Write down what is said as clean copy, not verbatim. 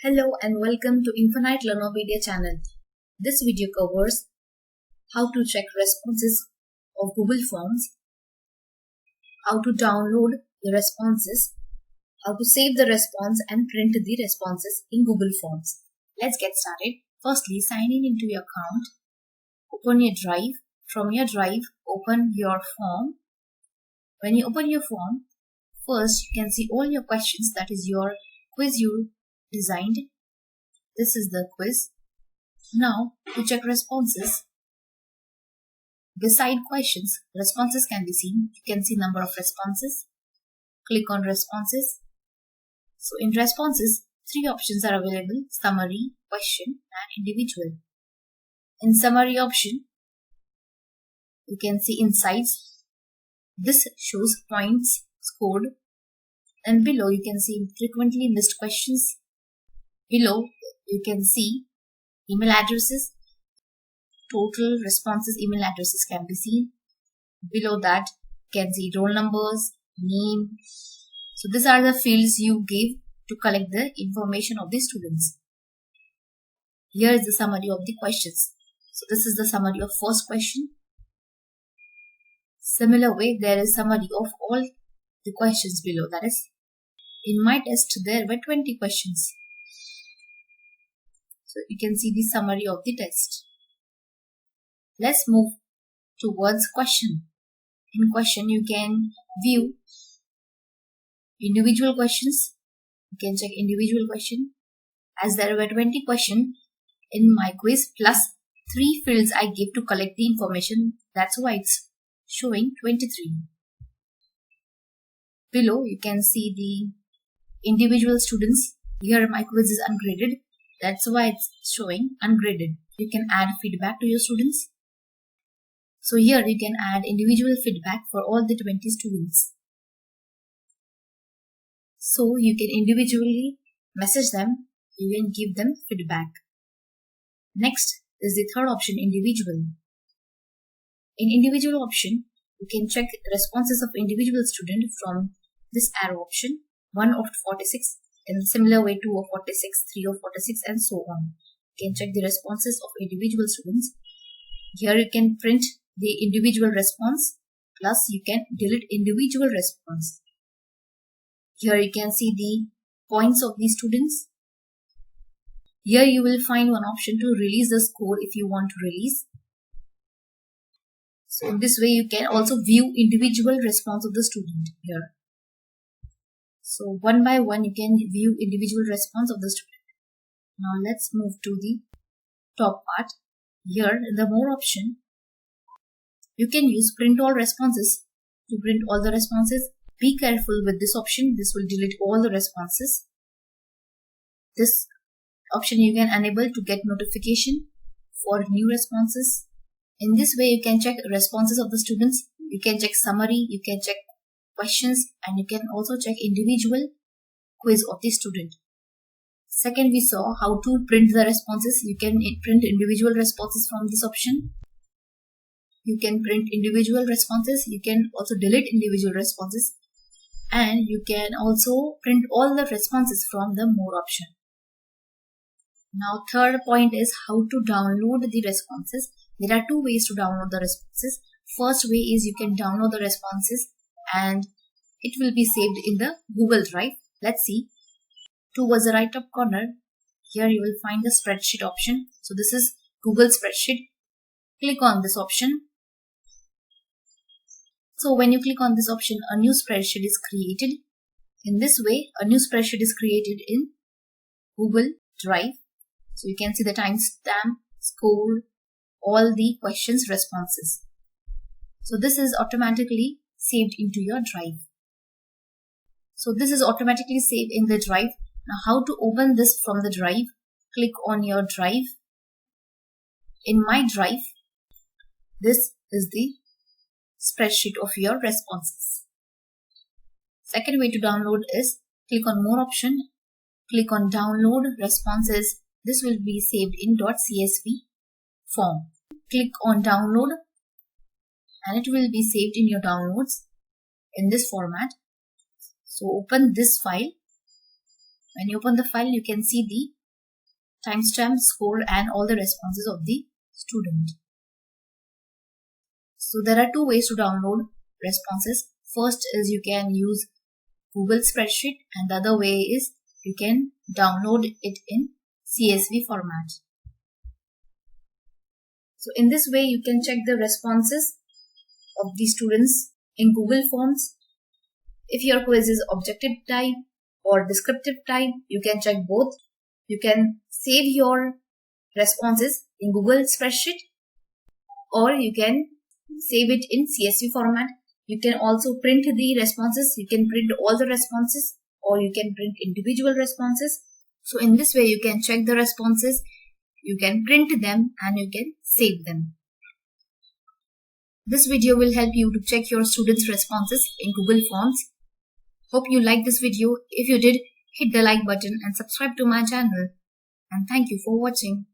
Hello and welcome to Infinite Learnopedia channel. This video covers how to check responses of Google Forms, how to download the responses, how to save the response and print the responses in Google Forms. Let's get started. Firstly, sign in into your account. Open your drive. From your drive, open your form. When you open your form, first you can see all your questions, that is your quiz you designed. This is the quiz. Now to check responses, beside questions, responses can be seen. You can see number of responses. Click on responses. So in responses, three options are available: summary, question and individual. In summary option, you can see insights. This shows points scored, and below you can see frequently missed questions. Below you can see email addresses. Total responses email addresses can be seen. Below that you can see roll numbers, name. So these are the fields you give to collect the information of the students. Here is the summary of the questions. So this is the summary of first question. Similar way, there is summary of all the questions below. That is, in my test there were 20 questions. So you can see the summary of the test. Let's move towards question. In question, you can view individual questions. You can check individual question. As there were 20 questions in my quiz plus 3 fields I gave to collect the information. That's why it's showing 23. Below you can see the individual students. Here my quiz is ungraded. That's why it's showing ungraded. You can add feedback to your students. So here you can add individual feedback for all the 20 students. So you can individually message them. You can give them feedback. Next is the third option, individual. In individual option, you can check responses of individual student from this arrow option. 1 of 46. In similar way, 2 of 46, 3 of 46 and so on. You can check the responses of individual students. Here you can print the individual response, plus you can delete individual response. Here you can see the points of the students. Here you will find one option to release the score if you want to release. So in this way you can also view individual response of the student here. So one by one you can view individual response of the student. Now let's move to the top part. Here in the more option, you can use print all responses to print all the responses. Be careful with this option. This will delete all the responses. This option you can enable to get notification for new responses. In this way you can check responses of the students. You can check summary. You can check questions and you can also check individual quiz of the student. Second, we saw how to print the responses. You can print individual responses from this option. You can print individual responses. You can also delete individual responses. And you can also print all the responses from the more option. Now third point is how to download the responses. There are 2 ways to download the responses. First way is you can download the responses and it will be saved in the Google Drive. Let's see. Towards the right top corner, here you will find the spreadsheet option. So this is Google Spreadsheet. Click on this option. So when you click on this option, a new spreadsheet is created. In this way, a new spreadsheet is created in Google Drive. So you can see the timestamp, score, all the questions, responses. So this is automatically saved into your drive. So this is automatically saved in the drive. Now how to open this from the drive? Click on your drive. In my drive, this is the spreadsheet of your responses. Second way to download is click on more option. Click on download responses. This will be saved in .csv form. Click on download and it will be saved in your downloads in this format. So open this file When you open the file, you can see the timestamp, score and all the responses of the student. So there are two ways to download responses. First is you can use Google spreadsheet, and the other way is you can download it in CSV format. So in this way you can check the responses of the students in Google Forms. If your quiz is objective type or descriptive type, you can check both. You can save your responses in Google spreadsheet, or you can save it in CSV format. You can also print the responses. You can print all the responses, or you can print individual responses. So in this way you can check the responses, you can print them and you can save them. This video will help you to check your students' responses in Google Forms. Hope you liked this video. If you did, hit the like button and subscribe to my channel. And thank you for watching.